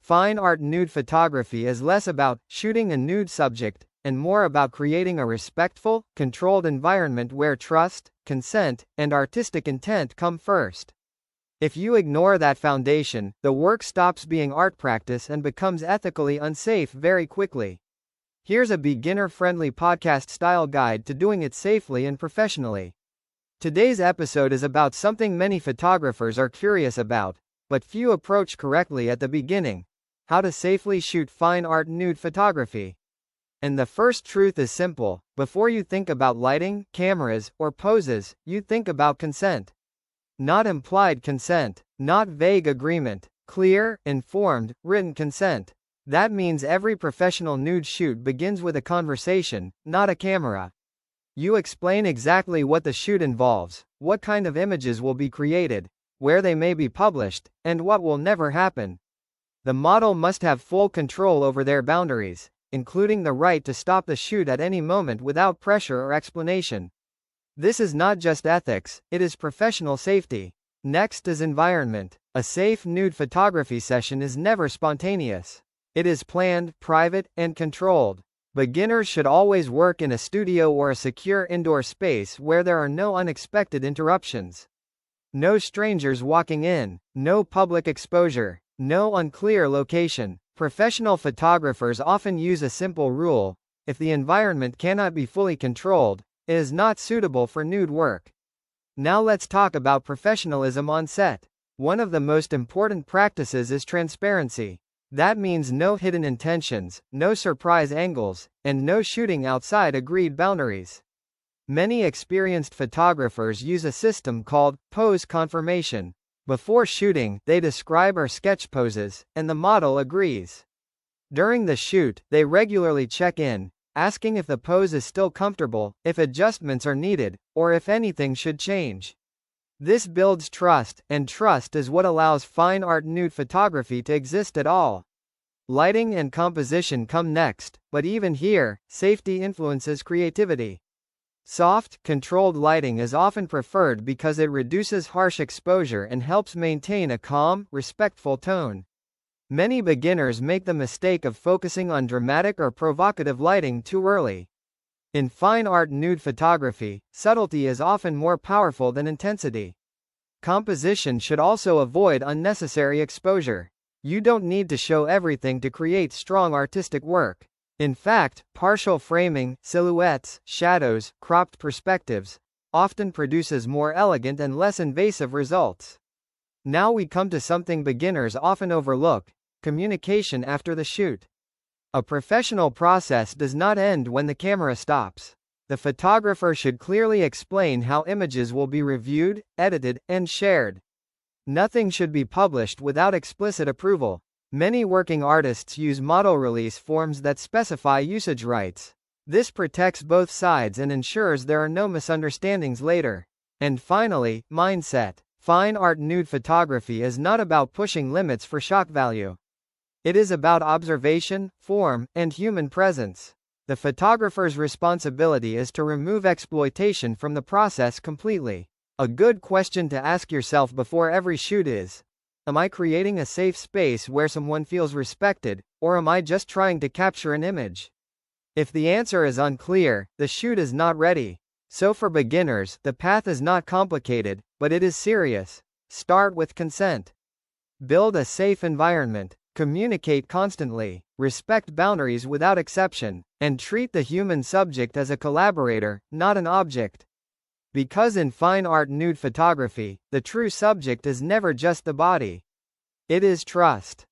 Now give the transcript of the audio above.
Fine art nude photography is less about shooting a nude subject and more about creating a respectful, controlled environment where trust, consent, and artistic intent come first. If you ignore that foundation, the work stops being art practice and becomes ethically unsafe very quickly. Here's a beginner-friendly podcast-style guide to doing it safely and professionally. Today's episode is about something many photographers are curious about, but few approach correctly at the beginning: how to safely shoot fine art nude photography. And the first truth is simple: before you think about lighting, cameras, or poses, you think about consent. Not implied consent, not vague agreement, clear, informed, written consent. That means every professional nude shoot begins with a conversation, not a camera. You explain exactly what the shoot involves, what kind of images will be created, where they may be published, and what will never happen. The model must have full control over their boundaries, including the right to stop the shoot at any moment without pressure or explanation. This is not just ethics, it is professional safety. Next is environment. A safe nude photography session is never spontaneous. It is planned, private, and controlled. Beginners should always work in a studio or a secure indoor space where there are no unexpected interruptions. No strangers walking in, no public exposure, no unclear location. Professional photographers often use a simple rule: if the environment cannot be fully controlled, it is not suitable for nude work. Now let's talk about professionalism on set. One of the most important practices is transparency. That means no hidden intentions, no surprise angles, and no shooting outside agreed boundaries. Many experienced photographers use a system called pose confirmation. Before shooting, they describe or sketch poses, and the model agrees. During the shoot, they regularly check in, asking if the pose is still comfortable, if adjustments are needed, or if anything should change. This builds trust, and trust is what allows fine art nude photography to exist at all. Lighting and composition come next, but even here, safety influences creativity. Soft, controlled lighting is often preferred because it reduces harsh exposure and helps maintain a calm, respectful tone. Many beginners make the mistake of focusing on dramatic or provocative lighting too early. In fine art nude photography, subtlety is often more powerful than intensity. Composition should also avoid unnecessary exposure. You don't need to show everything to create strong artistic work. In fact, partial framing, silhouettes, shadows, cropped perspectives, often produces more elegant and less invasive results. Now we come to something beginners often overlook: communication after the shoot. A professional process does not end when the camera stops. The photographer should clearly explain how images will be reviewed, edited, and shared. Nothing should be published without explicit approval. Many working artists use model release forms that specify usage rights. This protects both sides and ensures there are no misunderstandings later. And finally, mindset. Fine art nude photography is not about pushing limits for shock value. It is about observation, form, and human presence. The photographer's responsibility is to remove exploitation from the process completely. A good question to ask yourself before every shoot is: am I creating a safe space where someone feels respected, or am I just trying to capture an image? If the answer is unclear, the shoot is not ready. So for beginners, the path is not complicated, but it is serious. Start with consent. Build a safe environment. Communicate constantly. Respect boundaries without exception. And treat the human subject as a collaborator, not an object. Because in fine art nude photography, the true subject is never just the body. It is trust.